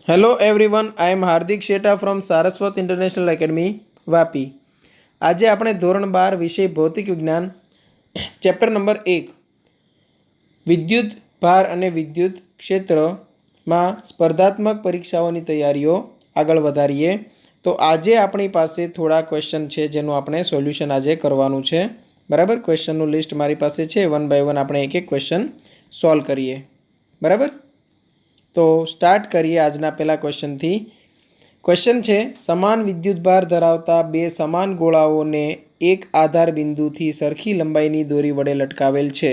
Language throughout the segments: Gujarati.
Hello everyone, I am Hardik Sheta from Saraswat International Academy, Vapi. આજે આપણે ધોરણ 12 વિષય ભૌતિક વિજ્ઞાન ચેપ્ટર નંબર 1 વિદ્યુત ભાર અને વિદ્યુત ક્ષેત્રમાં સ્પર્ધાત્મક પરીક્ષાઓની તૈયારીઓ આગળ વધારીએ. તો આજે આપણી પાસે થોડા ક્વેશ્ચન છે જેનું આપણે સોલ્યુશન આજે કરવાનું છે. બરાબર, ક્વેશ્ચનનું લિસ્ટ મારી પાસે છે. વન બાય વન આપણે એક એક ક્વેશ્ચન સોલ્વ કરીએ. બરાબર, તો સ્ટાર્ટ કરીએ આજના પહેલા ક્વેશ્ચનથી. ક્વેશ્ચન છે, સમાન વિદ્યુતભાર ધરાવતા બે સમાન ગોળાઓને એક આધાર બિંદુથી સરખી લંબાઈની દોરી વડે લટકાવેલ છે,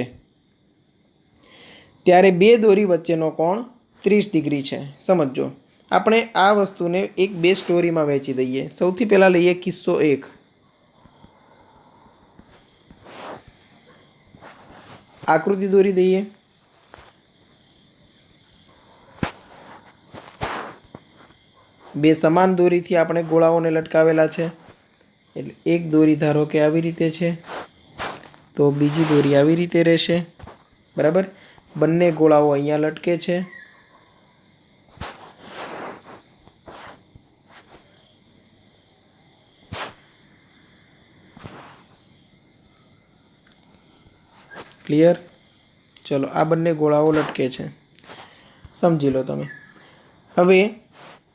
ત્યારે બે દોરી વચ્ચેનો કોણ 30 ડિગ્રી છે. સમજો, આપણે આ વસ્તુને એક બે સ્ટોરીમાં વહેંચી દઈએ. સૌથી પહેલાં લઈએ કિસ્સો 1. આકૃતિ દોરી દઈએ. બે સમાન દોરીથી આપણે ગોળાઓને લટકાવેલા છે. એટલે એક દોરી ધારો કે આવી રીતે છે, તો બીજી દોરી આવી રીતે રહેશે. બરાબર, બંને ગોળાઓ અહીંયા લટકે છે. ક્લિયર? ચલો, આ બંને ગોળાઓ લટકે છે, સમજી લો તમે. હવે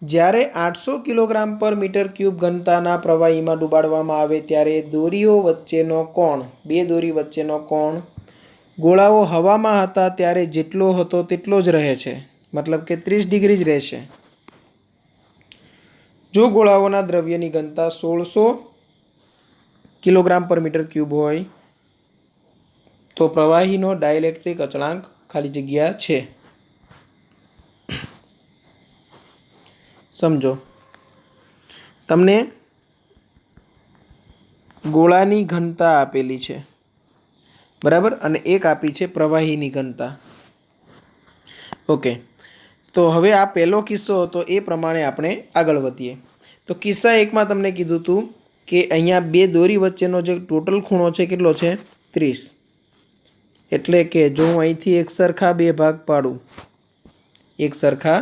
જ્યારે 800 કિલોગ્રામ પર મીટર ક્યુબ ઘનતાના પ્રવાહીમાં ડુબાડવામાં આવે ત્યારે દોરીઓ વચ્ચેનો કોણ, બે દોરી વચ્ચેનો કોણ ગોળાઓ હવામાં હતા ત્યારે જેટલો હતો તેટલો જ રહે છે. મતલબ કે 30 ડિગ્રી જ રહેશે. જો ગોળાઓના દ્રવ્યની ઘનતા 1600 કિલોગ્રામ પર મીટર ક્યુબ હોય તો પ્રવાહીનો ડાઇલેક્ટ્રિક અચળાંક ખાલી જગ્યા છે. સમજો, તમને ગોળાની ઘનતા આપેલી છે, બરાબર, અને એક આપી છે પ્રવાહીની ઘનતા. ઓકે, તો હવે આ પહેલો કિસ્સો હતો, એ પ્રમાણે આપણે આગળ વધીએ. તો કિસ્સા 1માં તમને કીધું હતું કે અહીંયા બે દોરી વચ્ચેનો જે ટોટલ ખૂણો છે કેટલો છે? 30. એટલે કે જો હું અહીંથી એક સરખા બે ભાગ પાડું, એક સરખા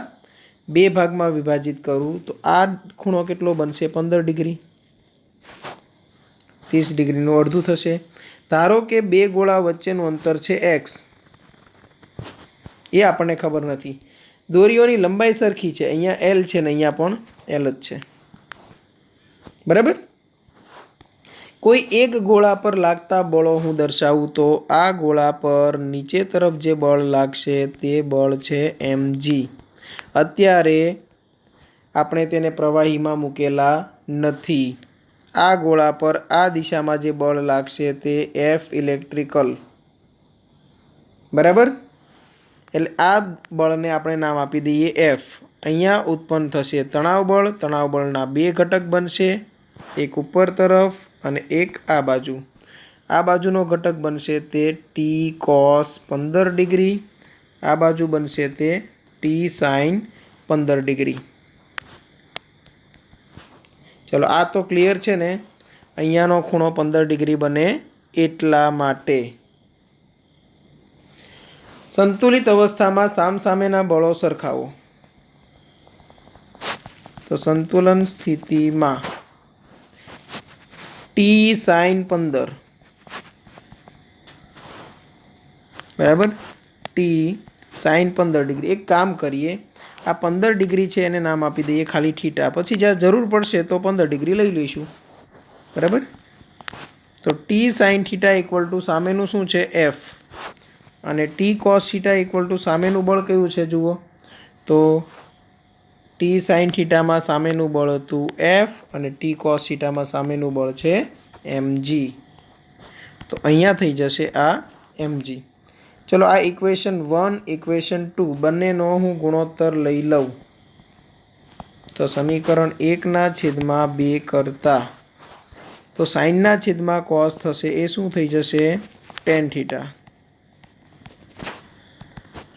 બે ભાગમાં વિભાજિત કરું તો આ ખૂણો કેટલો બનશે? 15 ડિગ્રી. 30 ડિગ્રીનું અડધું થશે. ધારો કે બે ગોળા વચ્ચેનું અંતર છે x, એ આપણને ખબર નથી. દોરીઓની લંબાઈ સરખી છે, અહીંયા L છે ને અહીંયા પણ L જ છે. બરાબર, કોઈ એક ગોળા પર લાગતા બળો હું દર્શાવું તો આ ગોળા પર નીચે તરફ જે બળ લાગશે તે બળ છે mg. અત્યારે આપણે તેને પ્રવાહીમાં મૂકેલા નથી. આ ગોળા પર આ દિશામાં જે બળ લાગશે તે F ઇલેક્ટ્રિકલ. બરાબર, એટલે આ બળને આપણે નામ આપી દઈએ F. અહીંયા ઉત્પન્ન થશે તણાવ બળ. તણાવ બળના બે ઘટક બનશે, એક ઉપર તરફ અને એક આ બાજુ. આ બાજુનો ઘટક બનશે તે T cos 15 ડિગ્રી, આ બાજુ બનશે તે T sin 15 ડિગ્રી. ચલો, આ તો ક્લિયર છે ને? અહીંયાનો ખૂણો 15 ડિગ્રી બને એટલા માટે. સંતુલિત અવસ્થામાં સામસામેના બળો સરખાવો. તો સંતુલન સ્થિતિમાં T sin 15, બરાબર, T sin 15 ડિગ્રી. એક કામ કરીએ, આ 15 ડિગ્રી છે એને નામ આપી દઈએ ખાલી થીટા. પછી જ્યારે જરૂર પડશે તો 15 ડિગ્રી લઈ લઈશું. બરાબર, તો T sin theta equal two સામેનું શું છે? F. અને T cos theta equal two સામેનું બળ કયું છે જુઓ તો T sin થીટામાં સામેનું બળ હતું F અને T cos થીટામાં સામેનું બળ છે mg. તો અહીંયા થઈ જશે આ mg. ચલો, આ ઇક્વેશન 1 ઇક્વેશન 2 બંનેનો હું ગુણોત્તર લઈ લઉં તો સમીકરણ 1/2 કરતા તો સાઇનના છેદમાં કોસ થશે, એ શું થઈ જશે? tan theta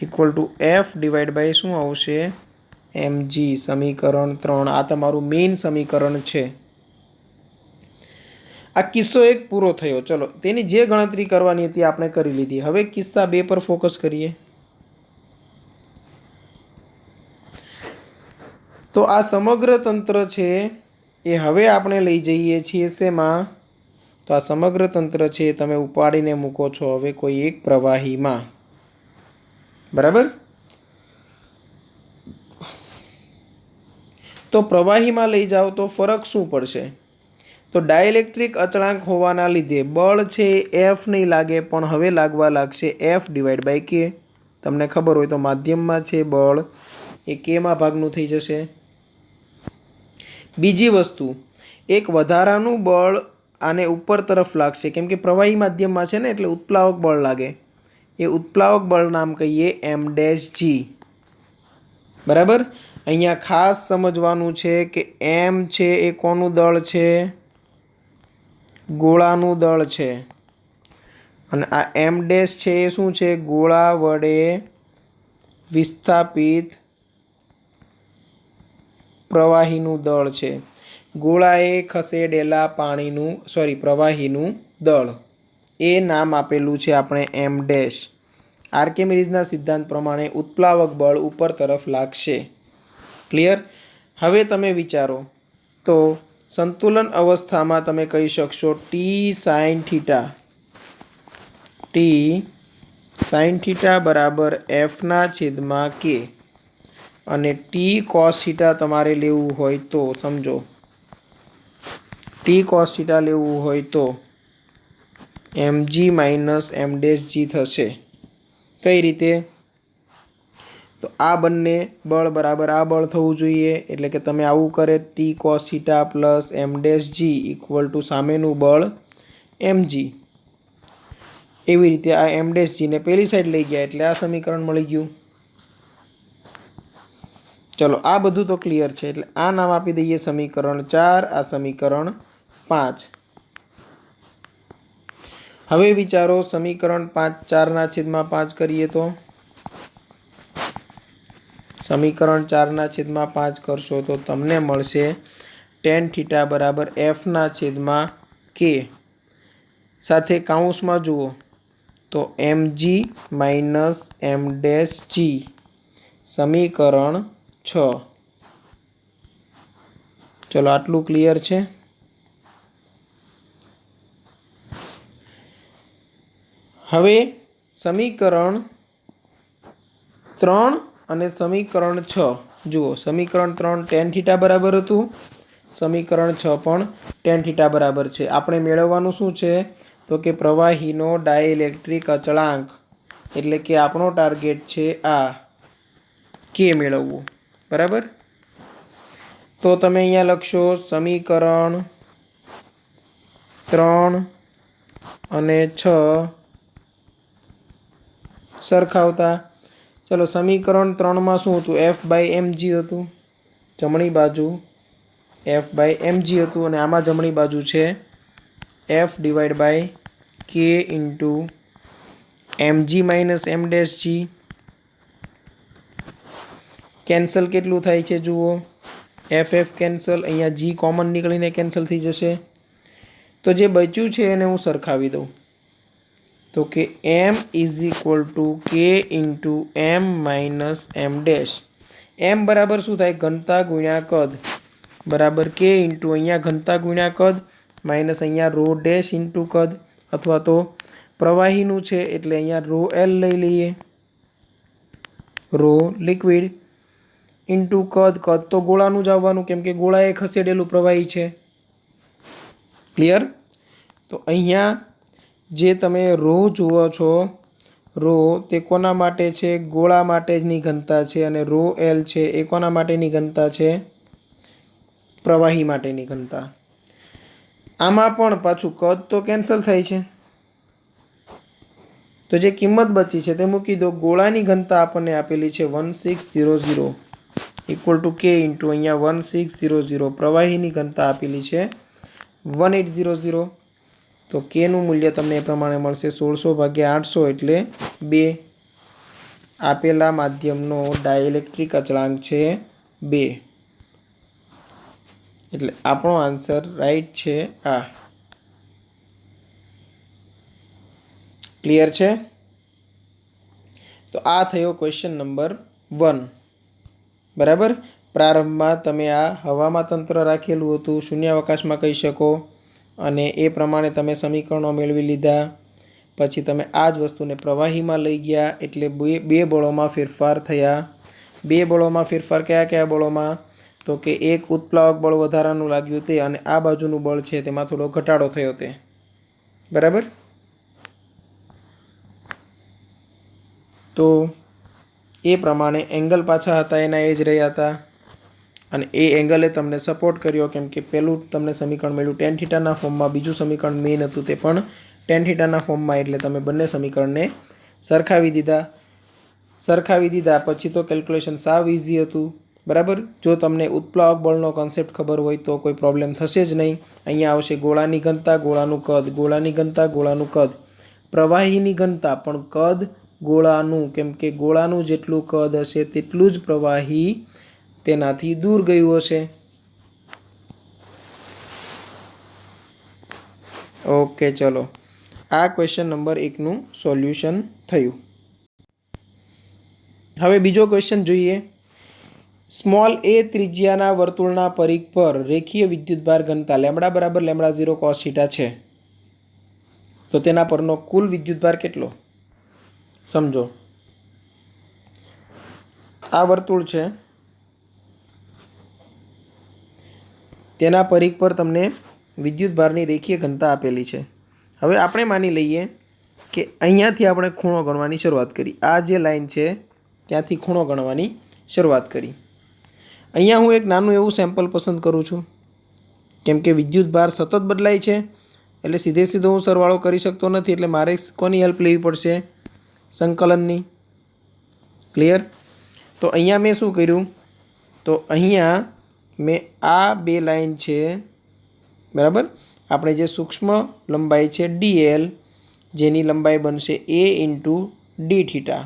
equal to F divide by શું આવશે? mg. સમીકરણ 3. આ તમારું મેઇન સમીકરણ છે. આ કિસ્સો 1 પૂરો થયો. ચલો, તેની જે ગણતરી કરવાની હતી આપણે કરી લીધી. હવે કિસ્સા 2 પર ફોકસ કરીએ. तो आ समग्र तंत्र छे ए हवे आपणे लई जईए छीए शेमां? तो आ समग्र तंत्र छे तमे उपाड़ीने मूको छो हवे कोई एक प्रवाहीमां। बराबर। तो प्रवाहीमां लई जाओ तो फरक शुं पड़शे? तो डायइलेक्ट्रिक अचळांक होवाना लीधे बळ छे एफ नहीं लागे पण हवे लागवा लागशे एफ डिवाइड बाय के। तमने खबर होय तो माध्यममां छे बळ ए के मां भागनुं थई जशे। बीजी वस्तु एक वधारानुं बळ आने ऊपर तरफ लागशे केम के प्रवाही माध्यममां छे ने एटले उत्प्लावक बळ लागे। ए उत्प्लावक बळ नाम कहीए एम डैश जी। बराबर। अहींया खास समजवानुं छे के एम छे ए कोनुं दळ छे? गोळानुं दळ छे। अने आ एम डैश छे ए शुं छे? गोळा वडे विस्थापित प्रवाहीनुं दळ छे। गोळाए खसेडेला पाणीनुं प्रवाहीनुं दळ ए नाम आपेલું છે આપણે એમ ડેશ। આર્કિમિડીઝના સિદ્ધાંત પ્રમાણે ઉત્પ્લાવક બળ ઉપર તરફ લાગશે। ક્લિયર? હવે તમે વિચારો તો સંતુલન અવસ્થામાં તમે કહી શકશો ટી સાઇન થીટા બરાબર એફના છેદમાં કે અને ટી કોસ થીટા તમારે લેવું હોય તો સમજો टी cos थीटा लेवू होय तो mg minus m dash g थशे। कई रीते? तो आ बंने बळ बराबर आ बळ थवुं जोईए एटले के तमे आवुं करे T cos theta plus m dash g equal to सामेनुं बळ mg। एवी रीते आ m डैश g ने पेली साइड लई गया एटले आ समीकरण मळी गयुं। चलो आ बधुं तो क्लियर है एटले आ नाम आपी दईए समीकरण 4 आ समीकरण 5। हवे विचारो समीकरण 5 4 ना छेदमां 5 करीए तो समीकरण 4 ना छेदमां 5 करशो तो तमने मळशे tan थीटा बराबर f ना छेदमां k साथे काउंसमां जुओ तो mg minus m dash g समीकरण 6। चलो आटलू क्लियर है। हवे समीकरण 3 अने समीकरण 6 जुओ। समीकरण 3 tan थीटा बराबर हतुं, समीकरण 6 पण tan थीटा बराबर छे। आपणे मेळववानुं शुं छे तो के प्रवाहीनो डायइलेक्ट्रिक अचळांक एटले के आपणो टार्गेट छे आ के मेळववुं। बराबर। तो तमे अहींया लखशो समीकरण 3 अने 6 सरखावता। चलो समीकरण 3 में शुं हतुं? एफ बाय एम जी हतुं। जमणी बाजू एफ बाय एम जी हतुं अने आमां जमणी बाजू छे F divide by K into M G minus M dash G. Cancel केटलुं थाय छे जुओ एफ एफ कैंसल, अहींया जी कॉमन निकळीने कैंसल थई जशे। तो जे बच्युं छे एने हूँ सरखावी दऊं तो कि m is equal to K into M minus M dash. m बराबर शू थाय? घनता गुण्या कद बराबर के इंटू अहींया घनता गुण्या कद माइनस अहींया रो डैश इंटू कद अथवा तो प्रवाहीनुं छे एटले अहींया रो एल लई लईए रो लिक्विड इंटू कद कद तो गोळानुं ज आववानुं केम के गोळाए खसेडेलुं प्रवाही छे। क्लियर? तो अहींया जे तमे रो जुओ छो रो ते कोना माटे छे? गोळा माटेनी घनता छे अने रो एल छे ए कोना माटेनी घनता छे? प्रवाही माटेनी घनता। आमां पण पाछुं कद तो केन्सल थाय छे तो जे किंमत बची छे ते मूकी दो। गोळानी घनता आपणे आपेली छे 1600 इक्वल टू के इंटू अहींया 1600 प्रवाहीनी घनता आपेली छे 1800। तो के નું મૂલ્ય તમને એ પ્રમાણે મળશે 1600 ભાગ્યા 800 એટલે 2। આપેલા માધ્યમનો ડાયઇલેક્ટ્રિક અચળાંક છે 2 એટલે આપણો આન્સર રાઈટ છે આ। ક્લિયર છે? તો આ થયો ક્વેશ્ચન નંબર 1। બરાબર। પ્રારંભમાં તમે આ હવામાં તંત્ર રાખેલું હતું, શૂન્યાવકાશમાં કહી શકો, અને એ પ્રમાણે તમે સમીકરણો મેળવી લીધા. પછી તમે આ જ વસ્તુને પ્રવાહીમાં લઈ ગયા, એટલે બે બળોમાં ફેરફાર થયા. બે બળોમાં ફેરફાર કયા કયા બળોમાં? તો કે એક ઉત્પ્લાવક બળ વધારાનું લાગ્યું તે, અને આ બાજુનું બળ છે તેમાં થોડો ઘટાડો થયો તે. બરાબર? તો એ પ્રમાણે એંગલ પાછા હતા એના એ જ રહ્યા હતા, અને એ એંગલે તમને સપોર્ટ કર્યો, કેમ કે પહેલું તમને સમીકરણ મળ્યું ટેન થીટાના ફોર્મમાં, બીજું સમીકરણ મેઇન હતું તે પણ ટેન થીટાના ફોર્મમાં, એટલે તમે બંને સમીકરણને સરખાવી દીધા. પછી તો કેલ્ક્યુલેશન સાવ ઇઝી હતું. બરાબર? જો તમને ઉત્પ્લાવક બળનો કોન્સેપ્ટ ખબર હોય તો કોઈ પ્રોબ્લેમ થશે જ નહીં. અહીંયા આવશે ગોળાની ઘનતા, ગોળાનું કદ, ગોળાની ઘનતા, ગોળાનું કદ, પ્રવાહીની ઘનતા, પણ કદ ગોળાનું, કેમ કે ગોળાનું જેટલું કદ હશે તેટલું જ પ્રવાહી તેનાથી દૂર ગયું હશે. ઓકે, ચલો, આ ક્વેશ્ચન નંબર 1નું સોલ્યુશન થયું. હવે બીજો ક્વેશ્ચન જોઈએ. સ્મોલ એ ત્રિજ્યાના વર્તુળના પરિઘ પર રેખીય વિદ્યુતભાર ઘનતા લેમ્બડા બરાબર લેમ્બડા 0 cos થીટા છે, તો તેના પરનો કુલ વિદ્યુતભાર કેટલો? સમજો, આ વર્તુળ છે, તેના પરિઘ પર તમને વિદ્યુતભારની રેખીય ઘનતા આપેલી છે. હવે આપણે માની લઈએ કે અહીંયાથી આપણે ખૂણો ગણવાની શરૂઆત કરી. આ જે લાઈન છે ત્યાંથી ખૂણો ગણવાની શરૂઆત કરી. અહીંયા હું એક નાનું એવું સેમ્પલ પસંદ કરું છું, કેમ કે વિદ્યુતભાર સતત બદલાય છે, એટલે સીધો હું સરવાળો કરી શકતો નથી, એટલે મારે કોની હેલ્પ લેવી પડશે? સંકલનની. ક્લિયર? તો અહીંયા મેં શું કર્યું? તો અહીંયા મેં આ બે લાઈન છે, બરાબર, આપણે જે સૂક્ષ્મ લંબાઈ છે dl, જેની લંબાઈ બનશે a ઇન્ટુ ડી થીટા.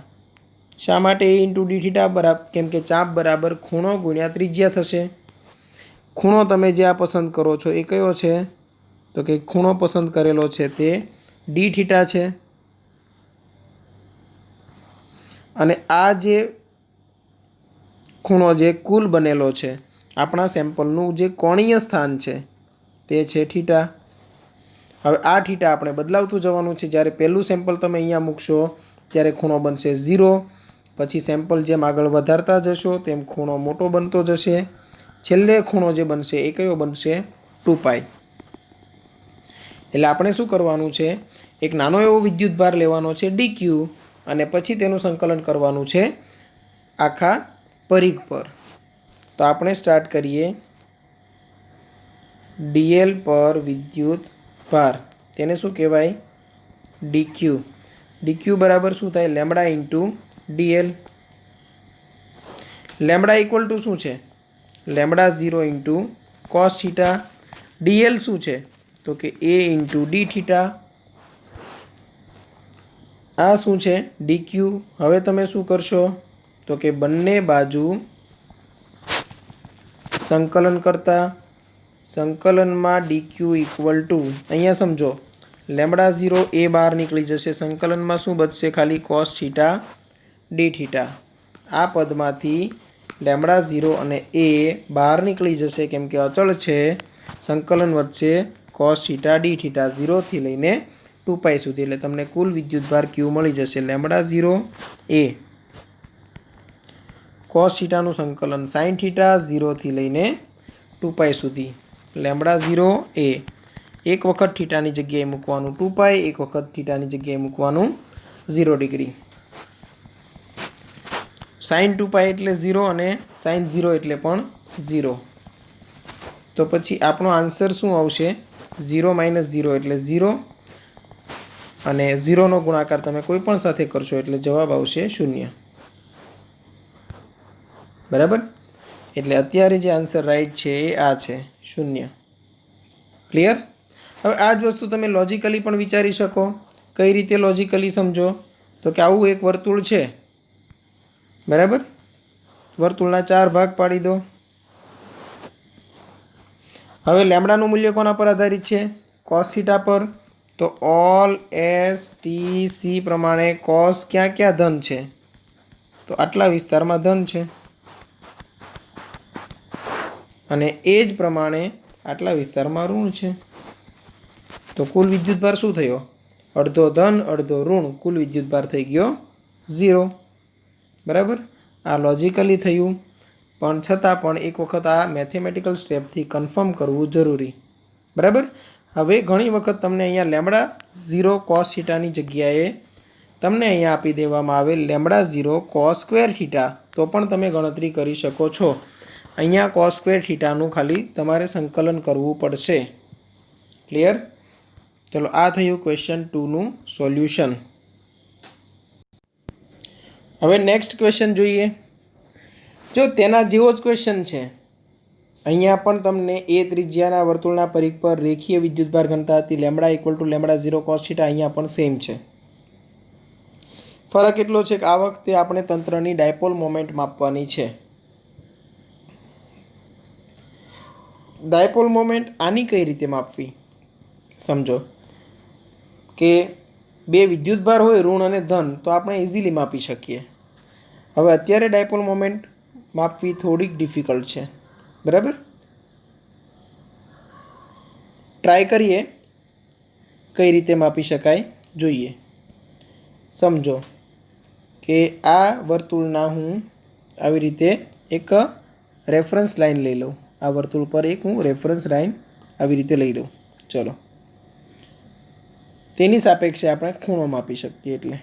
શા માટે a ઇન્ટુ ડી થીટા? બરાબર, કેમ કે ચાપ બરાબર ખૂણો ગુણ્યા ત્રિજ્યા થશે. ખૂણો તમે જે આ પસંદ કરો છો એ કયો છે? તો કે ખૂણો પસંદ કરેલો છે તે ડી થીટા છે. અને આ જે ખૂણો જે કુલ બનેલો છે, આપણા સેમ્પલનું જે કોણીય સ્થાન છે તે છે થીટા. હવે આ થીટા આપણે બદલાવતું જવાનું છે. જ્યારે પહેલું સેમ્પલ તમે અહીંયા મૂકશો ત્યારે ખૂણો બનશે 0. પછી સેમ્પલ જેમ આગળ વધારતા જશો તેમ ખૂણો મોટો બનતો જશે. છેલ્લે ખૂણો જે બનશે એ કયો બનશે? 2π. એટલે આપણે શું કરવાનું છે? એક નાનો એવો વિદ્યુતભાર લેવાનો છે dq, અને પછી તેનું સંકલન કરવાનું છે આખા પરિઘ પર. તો આપણે સ્ટાર્ટ કરીએ. dl પર વિદ્યુત ભાર, તેને શું કહેવાય? dq. dq બરાબર શું થાય? Lambda into dl. Lambda equal two શું છે? Lambda 0 into cos theta. dl શું છે? તો કે a ઇન્ટુ ડી થીટા. આ શું છે? dq. હવે તમે શું કરશો? તો કે બંને બાજુ સંકલન કરતા, સંકલનમાં dq ઇક્વલ ટુ, અહીંયા સમજો, લેમ્બડા 0 એ બહાર નીકળી જશે, સંકલનમાં શું બચશે? ખાલી કોસ થીટા ડી થીટા. આ પદમાંથી લેમ્બડા 0 અને એ બહાર નીકળી જશે, કેમ કે અચળ છે. સંકલન વધશે કોસ થીટા ડી થીટા 0થી લઈને 2π સુધી, એટલે તમને કુલ વિદ્યુતભાર q મળી જશે લેમ્બડા 0 એ. કોસ થીટાનું સંકલન સાઇન થીટા 0થી લઈને 2π સુધી, લેમ્બડા 0 એ. એક વખત થીટાની જગ્યાએ મૂકવાનું 2π, એક વખત થીટાની જગ્યાએ મૂકવાનું 0 ડિગ્રી. સાઇન 2π એટલે 0 અને સાઇન 0 એટલે પણ 0. તો પછી આપણો આન્સર શું આવશે? 0 - 0 એટલે 0, અને 0નો ગુણાકાર તમે કોઈ પણ સાથે કરશો એટલે જવાબ આવશે 0. બરાબર? એટલે અત્યારે જે આન્સર રાઈટ છે એ આ છે, 0. ક્લિયર? હવે આ જ વસ્તુ તમે લોજિકલી પણ વિચારી શકો. કઈ રીતે લોજિકલી સમજો? તો કે આવું એક વર્તુળ છે, બરાબર? વર્તુળના 4 ભાગ પાડી દો. હવે લેમ્બડાનું મૂલ્ય કોના પર આધારિત છે? કોસ થીટા પર. તો ઓલ એસ ટી સી પ્રમાણે કોસ ક્યાં ક્યાં ધન છે? તો આટલા વિસ્તારમાં ધન છે. અને એ જ પ્રમાણે આટલા વિસ્તારમાં ઋણ છે. તો કુલ વિદ્યુતભાર શું થયો? અડધો ધન અડધો ઋણ, કુલ વિદ્યુતભાર થઈ ગયો 0. બરાબર. આ લોજિકલી થયું, પણ છતાં પણ એક વખત આ મેથેમેટિકલ સ્ટેપથી કન્ફર્મ કરવું જરૂરી. બરાબર. હવે ઘણી વખત તમને અહીંયા લેમડા 0 કોસ થીટાની જગ્યાએ તમને અહીંયા આપી દેવામાં આવે લેમડા 0 કોસ સ્ક્વેર થીટા, તો પણ તમે ગણતરી કરી શકો છો. અહીંયા કોસ સ્ક્વેર થીટાનું ખાલી તમારે સંકલન કરવું પડશે. ક્લિયર? ચલો, આ થયું ક્વેશ્ચન 2નું સોલ્યુશન. હવે નેક્સ્ટ ક્વેશ્ચન જોઈએ. જો તેના જેવો જ ક્વેશ્ચન છે. અહીંયા પણ તમને એ ત્રિજ્યાના વર્તુળના પરિઘ પર રેખીય વિદ્યુતભાર ઘનતા હતી lambda equal to lambda 0 cos theta. અહીંયા પણ સેમ છે. ફરક એટલો છે કે આ વખતે આપણે તંત્રની ડાયપોલ મોમેન્ટ માપવાની છે. ડાયપોલ મોમેન્ટ આની કઈ રીતે માપવી સમજો કે બે વિદ્યુતભાર હોય ઋણ અને ધન, તો આપણે ઇઝીલી માપી શકીએ. હવે અત્યારે ડાયપોલ મોમેન્ટ માપવી થોડીક ડિફિકલ્ટ છે. બરાબર. ટ્રાય કરીએ કઈ રીતે માપી શકાય જોઈએ. સમજો કે આ વર્તુળના હું આવી રીતે એક રેફરન્સ લાઈન લઈ લઉં. આ વર્તુળ પર એક હું રેફરન્સ લાઈન આવી રીતે લઈ લઉં. ચલો, તેની સાપેક્ષે આપણે ખૂણો માપી શકીએ. એટલે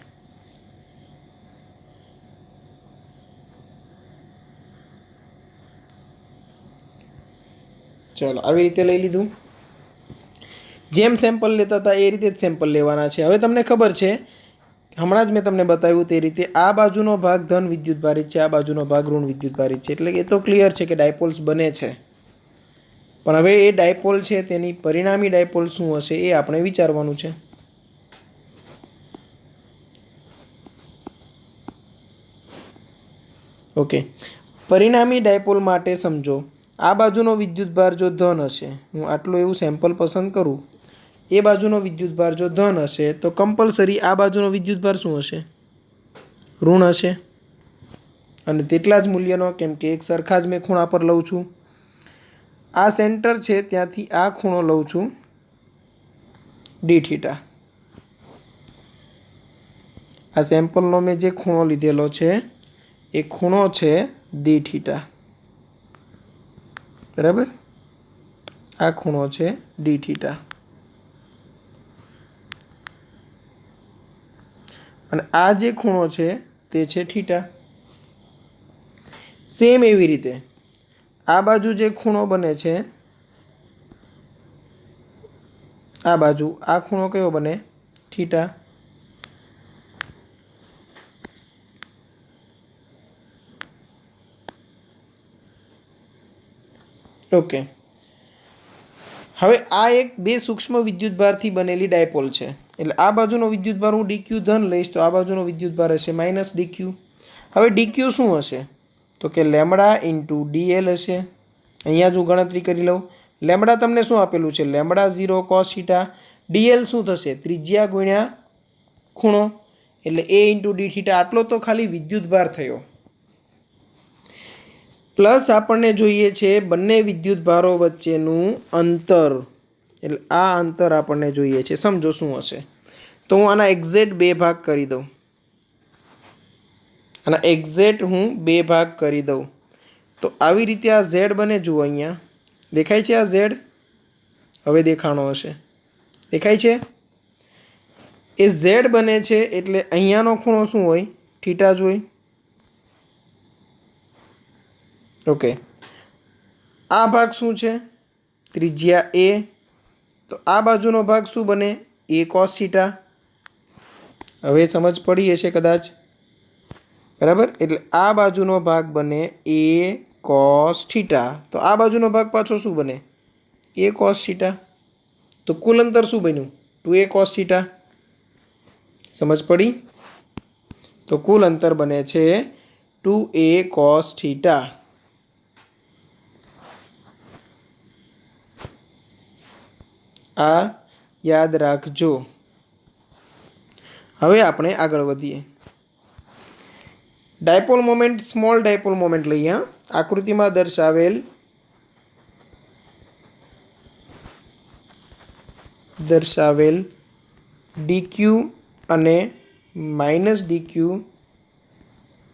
ચલો, આવી રીતે લઈ લીધું. જેમ સેમ્પલ લેતા હતા એ રીતે જ સેમ્પલ લેવાના છે. હવે તમને ખબર છે, હમણાં જ મેં તમને બતાવ્યું તે રીતે આ બાજુનો ભાગ ધન વિદ્યુતભારિત છે, આ બાજુનો ભાગ ઋણ વિદ્યુતભારિત છે. એટલે એ તો ક્લિયર છે કે ડાયપોલ્સ બને છે. પણ હવે એ ડાયપોલ છે તેની પરિણામી ડાયપોલ શું હશે એ આપણે વિચારવાનું છે. ઓકે, પરિણામી ડાયપોલ માટે સમજો આ બાજુનો વિદ્યુતભાર જો ધન હશે, હું આટલું એવું સેમ્પલ પસંદ કરું, એ બાજુનો વિદ્યુતભાર જો ધન હશે તો કમ્પલસરી આ બાજુનો વિદ્યુતભાર શું હશે? ઋણ હશે. અને તેટલા જ મૂલ્યનો, કેમ કે એક સરખા જ મેં ખૂણા પર લઉં છું. આ સેન્ટર છે ત્યાંથી આ ખૂણો લઉં છું ડી થીટા. આ સેમ્પલનો મેં જે ખૂણો લીધેલો છે એ ખૂણો છે ડી થીટા. બરાબર. આ ખૂણો છે ડી થીટા. અને આ જે ખૂણો છે તે છે થીટા. સેમ એવી રીતે આ બાજુ જે ખૂણો બને છે, આ બાજુ આ ખૂણો કયો બને? થીટા. ઓકે. હવે આ એક બે સૂક્ષ્મ વિદ્યુતભારથી બનેલી ડાયપોલ છે. એટલે આ બાજુનો વિદ્યુતભાર હું ડીક્યુ ધન લઈશ તો આ બાજુનો વિદ્યુતભાર હશે માઇનસ ડીક્યુ. હવે ડીક્યુ શું હશે? તો કે લેમડા ઇન્ટુ ડીએલ હશે. અહીંયા જ હું ગણતરી કરી લઉં. લેમડા તમને શું આપેલું છે? Lambda 0 cos theta. ડીએલ શું થશે? ત્રિજ્યા ગુણ્યા ખૂણો, એટલે એ ઇન્ટુ ડી થીટા. આટલો તો ખાલી વિદ્યુતભાર થયો. પ્લસ આપણને જોઈએ છે બંને વિદ્યુતભારો વચ્ચેનું અંતર. એટલે આ અંતર આપણને જોઈએ છે. સમજો શું હશે? તો હું આના એક્ઝેક્ટ બે ભાગ કરી દઉં. આના એક્ઝેક્ટ હું બે ભાગ કરી દઉં તો આવી રીતે આ ઝેડ બને. જુઓ અહીંયા દેખાય છે આ ઝેડ. હવે દેખાણો હશે. દેખાય છે? એ ઝેડ બને છે એટલે અહીંયાનો ખૂણો શું હોય? થીટા જ હોય. ઓકે, આ ભાગ શું છે? ત્રિજ્યા એ. તો આ બાજુનો ભાગ શું બને? એ કોસ થીટા. હવે સમજ પડી હશે કદાચ. બરાબર. એટલે આ બાજુનો ભાગ બને એ કોસ થીટા. તો આ બાજુનો ભાગ પાછો શું બને? એ કોસ થીટા. તો કુલ અંતર શું બન્યું? 2a cos theta. સમજ પડી? તો કુલ અંતર બને છે 2a કોસ થીટા. આ યાદ રાખજો. હવે આપણે આગળ વધીએ. Dipole moment, small dipole moment લઈએ. આકૃતિમાં દર્શાવેલ દર્શાવેલ ડીક્યુ અને માઇનસ ડીક્યુ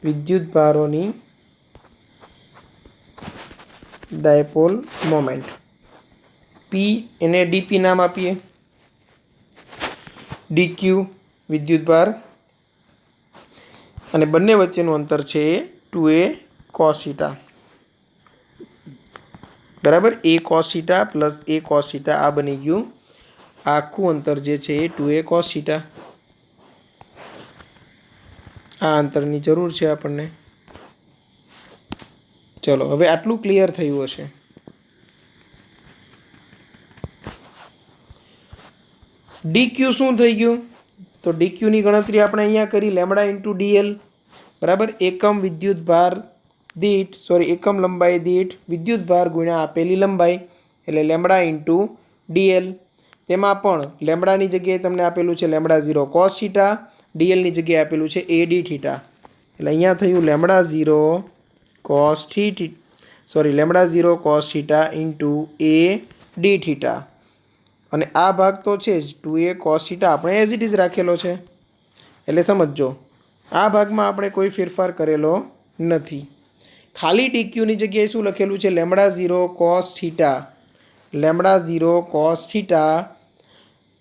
વિદ્યુતભારોની ડાયપોલ મોમેન્ટ પી એને ડીપી નામ આપીએ, ડીક્યુ વિદ્યુતભાર અને બંને વચ્ચેનું અંતર છે એ 2a cos થીટા, બરાબર. a cos theta plus a cos theta આ બની ગયું આખું અંતર જે છે એ 2a cos થીટા. આ અંતરની જરૂર છે આપણને. ચલો હવે આટલું ક્લિયર થયું હશે. ડીક્યુ શું થઈ ગયું? તો ડીક્યુની ગણતરી આપણે અહીંયા કરી લેમડા ઇન્ટુ ડીએલ, બરાબર. એકમ એકમ લંબાઈ દીઠ વિદ્યુતભાર ગુણ્યા આપેલી લંબાઈ એટલે લેમડા ઇન્ટુ ડીએલ. તેમાં પણ લેમડાની જગ્યાએ તમને આપેલું છે લેમડા 0 cos થીટા, ડીએલની જગ્યાએ આપેલું છે એ ડી થીટા. એટલે અહીંયા થયું લેમડા 0 cos થીટા ઇન્ટુ એ ડી થીટા. અને આ ભાગ તો છે જ 2a cos થીટા આપણે એઝ ઇટ ઇઝ રાખેલો છે. એટલે સમજો આ ભાગમાં આપણે કોઈ ફેરફાર કરેલો નથી. ખાલી ડીક્યુની જગ્યાએ શું લખેલું છે? Lambda 0 cos theta, lambda 0 cos theta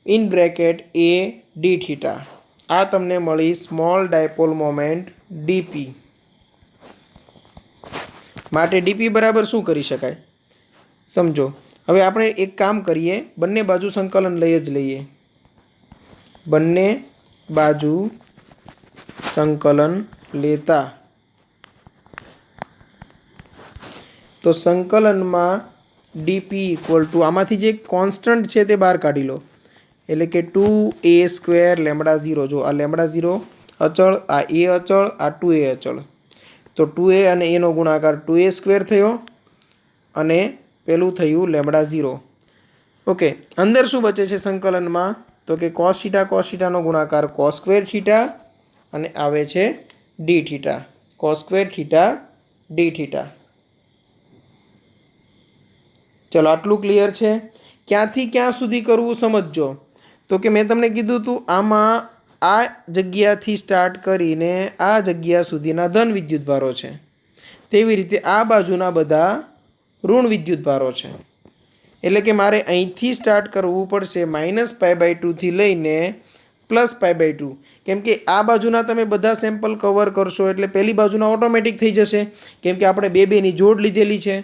in bracket A D theta. આ તમને મળી સ્મોલ ડાયપોલ મોમેન્ટ ડીપી. માટે ડીપી બરાબર શું કરી શકાય સમજો. હવે આપણે એક કામ કરીએ, બંને બાજુ સંકલન લઈ જ લઈએ. બંને બાજુ સંકલન લેતા તો સંકલનમાં ડીપી ઇક્વલ ટુ આમાંથી જે કોન્સ્ટન્ટ છે તે બહાર કાઢી લો. એટલે કે 2a² લેમડા 0. જો આ લેમડા 0 અચળ, આ એ અચળ, આ 2a અચળ. તો 2a અને એનો ગુણાકાર 2a² થયો અને પેલું થયું લેમડા 0. ઓકે, અંદર શું બચે છે સંકલનમાં? તો કે cos થીટાનો ગુણાકાર cos² થીટા અને આવે છે D theta, cos² theta D theta. ચલો આટલું ક્લિયર છે. ક્યાંથી ક્યાં સુધી કરવું સમજજો. તો કે મેં તમને કીધું હતું આમાં આ જગ્યાથી સ્ટાર્ટ કરીને આ જગ્યા સુધીના ધન વિદ્યુતભારો છે. તેવી રીતે આ બાજુના બધા ઋણ વિદ્યુતભારો છે. એટલે કે મારે અહીંથી સ્ટાર્ટ કરવું પડશે -π/2 થી લઈને +π/2. કેમ કે આ બાજુના તમે બધા સેમ્પલ કવર કરશો એટલે પહેલી બાજુના ઓટોમેટિક થઈ જશે, કેમ કે આપણે બે ની જોડ લીધેલી છે.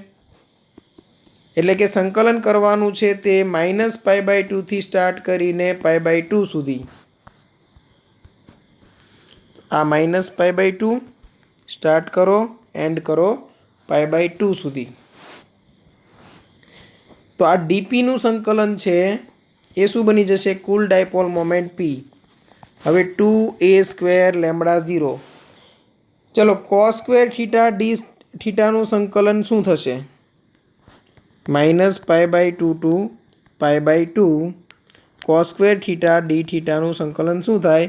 એટલે કે સંકલન કરવાનું છે તે -π/2 થી સ્ટાર્ટ કરીને π/2 સુધી. આ -π/2 સ્ટાર્ટ કરો, એન્ડ કરો π/2 સુધી. તો આ ડીપીનું સંકલન છે એ શું બની જશે? કુલ ડાયપોલ મોમેન્ટ પી. હવે 2a² લેમડા 0. ચલો cos² થીટા ડી થીટાનું સંકલન શું થશે? -π/2 ટુ π/2 cos² થીટા ડી થીટાનું સંકલન શું થાય?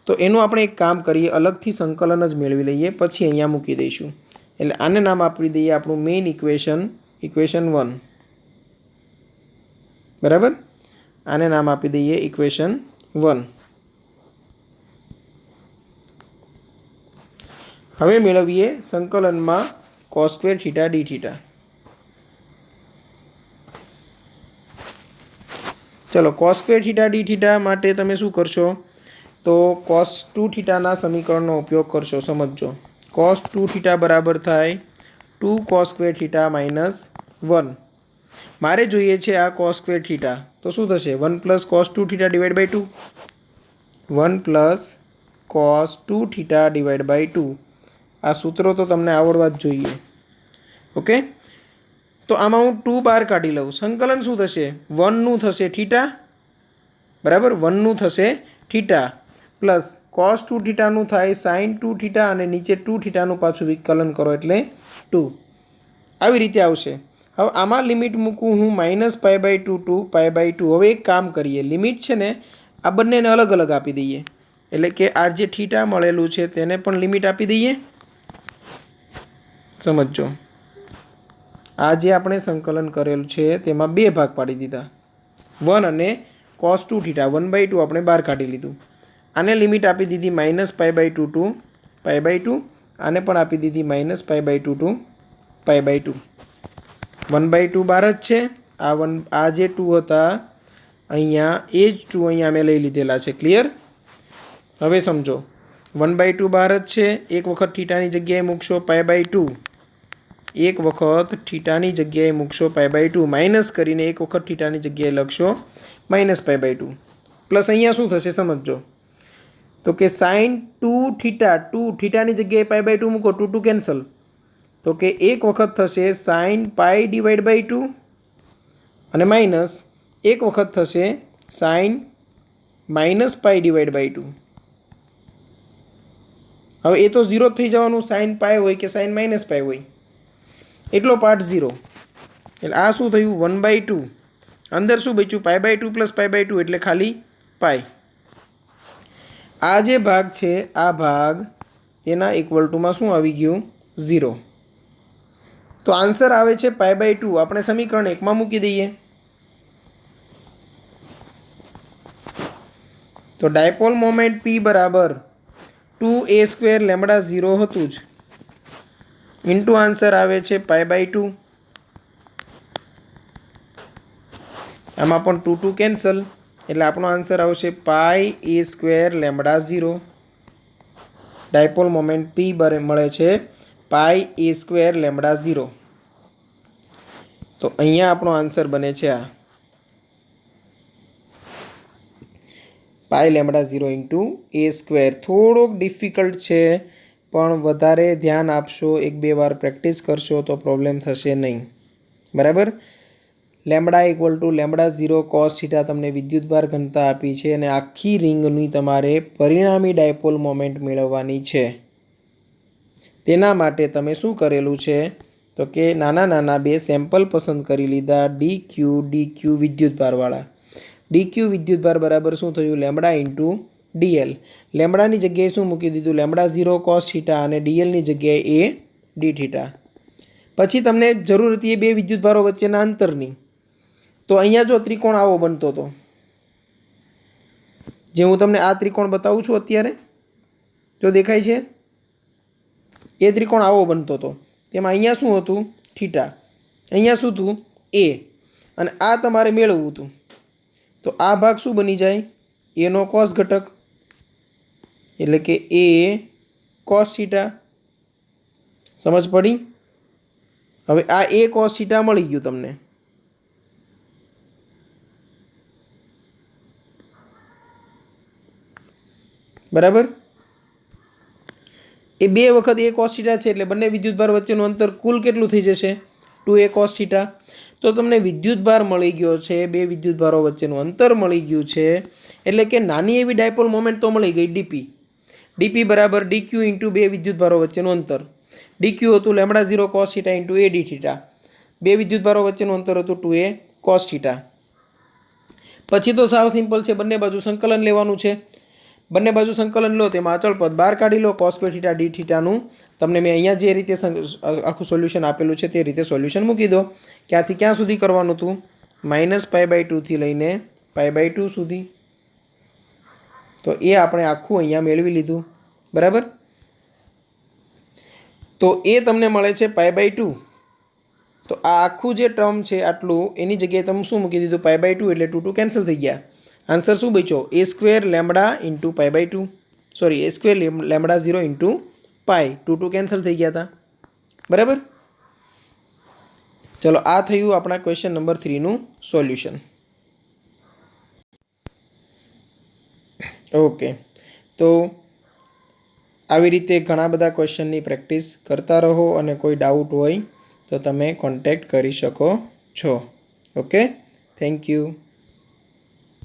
તો એનું આપણે એક કામ કરીએ, અલગથી સંકલન જ મેળવી લઈએ, પછી અહીંયા મૂકી દઈશું. એટલે આને નામ આપી દઈએ આપણું મેઇન ઇક્વેશન 1. બરાબર, આને નામ આપી દઈએ ઇક્વેશન 1. હવે મેળવીએ સંકલનમાં cos² થીટા ડી થીટા. ચલો cos² થીટા ડી થીટા માટે તમે શું કરશો? તો cos2 થીટાના સમીકરણનો ઉપયોગ કરશો. સમજો cos2 થીટા બરાબર થાય 2 cos² થીટા -1. મારે જોઈએ છે આ cos² થીટા, તો શું થશે? 1 + cos2 થીટા / 2. 1 + cos2 theta / 2. આ સૂત્રો તો તમને આવડવા જ જોઈએ. ઓકે, તો આમાં હું 2 બહાર કાઢી લઉં. સંકલન શું થશે? 1 નું થશે થીટા, બરાબર, 1 નું થશે થીટા પ્લસ cos2 થીટાનું થાય sin2 થીટા અને નીચે 2 થીટાનું પાછું વિકલન કરો એટલે 2. આવી રીતે આવશે. હવે આમાં લિમિટ મૂકું હું -π/2 ટુ π/2. હવે એક કામ કરીએ, લિમિટ છે ને આ બંનેને અલગ અલગ આપી દઈએ. એટલે કે આ જે થીટા મળેલું છે તેને પણ લિમિટ આપી દઈએ. સમજો આ જે આપણે સંકલન કરેલું છે તેમાં બે ભાગ પાડી દીધા, 1 અને cos 2 થીટા 1/2 આપણે બહાર કાઢી લીધું. આને લિમિટ આપી દીધી -π/2 ટુ π/2. આને પણ આપી દીધી -π/2 ટુ π/2. 1/2 બહાર જ છે. આ જે 2 હતા અહીંયા એ જ 2 અહીંયા અમે લઈ લીધેલા છે. ક્લિયર? હવે સમજો 1/2 બહાર જ છે. એક વખત થીટાની જગ્યાએ મૂકશો π/2. એક વખત થીટાની જગ્યાએ મૂકશો π/2 માઇનસ કરીને એક વખત થીટાની જગ્યાએ લખશો -π/2 પ્લસ અહીંયા શું થશે સમજો. તો કે sin 2 થીટા 2 થીટાની જગ્યાએ π/2 મૂકો 2 2 કેન્સલ. તો કે એક વખત થશે sin π/2 અને માઇનસ એક વખત થશે sin -π/2. હવે એ તો 0 થઈ જવાનું. sin π હોય કે sin -π હોય એટલો પાર્ટ 0. એટલે આ શું થયું 1/2. અંદર શું બચ્યું π/2 પ્લસ π/2 એટલે ખાલી પાઈ. આ જે ભાગ છે આ ભાગ તેના ઇક્વલ ટુમાં શું આવી ગયું 0. તો આન્સર આવે છે π/2. આપણે સમીકરણ 1 માં મૂકી દઈએ. તો ડાયપોલ મોમેન્ટ P બરાબર 2a² λ0 હતું જ ઇન્ટુ આન્સર આવે છે π/2. આમાં પણ 2 2 કેન્સલ એટલે આપણો આન્સર આવશે πa² λ0. ડાયપોલ મોમેન્ટ P મળે છે πa² λ0. તો અહીંયા આપણો આન્સર બને છે આ π0 ઇન્ટુ a². થોડોક ડિફિકલ્ટ છે પણ વધારે ધ્યાન આપશો, 1-2 વાર પ્રેક્ટિસ કરશો તો પ્રોબ્લેમ થશે નહીં. બરાબર. Lambda equal to λ0 cos theta તમને વિદ્યુતભાર ઘનતા આપી છે અને આખી રિંગની તમારે પરિણામી ડાયપોલ મોમેન્ટ મેળવવાની છે. તેના માટે તમે શું કરેલું છે તો કે નાના નાના 2 સેમ્પલ પસંદ કરી લીધા dq વિદ્યુતભારવાળા. dq વિદ્યુતભાર બરાબર શું થયું લેમ્બડા ઇન્ટુ dl. લેમ્બડાની જગ્યાએ શું મૂકી દીધું λ0 cos થીટા અને dlની જગ્યાએ a d થીટા. પછી તમને જરૂર હતી એ 2 વિદ્યુતભારો વચ્ચેના અંતરની. તો અહીંયા જો ત્રિકોણ આવો બનતો હતો, જે હું તમને આ ત્રિકોણ બતાવું છું અત્યારે, જો દેખાય છે એ ત્રિકોણ આવો બનતો હતો. તેમાં અહીંયા શું હતું થીટા, અહીંયા શું હતું a, અને આ તમારે મેળવવું હતું. તો આ ભાગ શું બની જાય a નો cos ઘટક એટલે કે a cos થીટા. સમજ પડી? હવે આ a cos થીટા મળી ગયું તમને. બરાબર. એ 2 વખત a cos થીટા છે એટલે બંને વિદ્યુતભાર વચ્ચેનું અંતર કુલ કેટલું થઈ જશે 2a cos થીટા. તો તમને વિદ્યુતભાર મળી ગયો છે, 2 વિદ્યુતભારો વચ્ચેનું અંતર મળી ગયું છે, એટલે કે નાની એવી ડાયપોલ મોમેન્ટ તો મળી ગઈ dp બરાબર dq ઇન્ટુ 2 વિદ્યુતભારો વચ્ચેનું અંતર. dq હતું λ0 cos theta into a d theta. 2 વિદ્યુતભારો વચ્ચેનું અંતર હતું 2a cos થીટા. પછી તો સાવ સિમ્પલ છે, બંને બાજુ સંકલન લેવાનું છે. બંને બાજુ સંકલન લો તેમાં અચળ પદ બહાર કાઢી લો. cos² થીટા d થીટાનું તમને મેં અહીંયા જે રીતે આખું સોલ્યુશન આપેલું છે તે રીતે સોલ્યુશન મૂકી દો. ક્યાંથી ક્યાં સુધી કરવાનું હતું -π/2 થી લઈને π/2 સુધી. તો એ આપણે આખું અહીંયા મેળવી લીધું. બરાબર. તો એ તમને મળે છે π/2. તો આ આખું જે ટર્મ છે આટલું એની જગ્યાએ તમે શું મૂકી દીધું π/2 એટલે 2 2 કેન્સલ થઈ ગયા. આન્સર શું બચ્યો a² lambda into π/2, sorry a² λ0 into pi. 2 2 cancel થઈ ગયા હતા. બરાબર. ચલો આ થયું આપણા ક્વેશ્ચન નંબર 3 નું સોલ્યુશન. ઓકે. તો આવી રીતે ઘણા બધા ક્વેશ્ચનની પ્રેક્ટિસ કરતા રહો અને કોઈ ડાઉટ હોય તો તમે કોન્ટેક્ટ કરી શકો છો. Okay, thank you.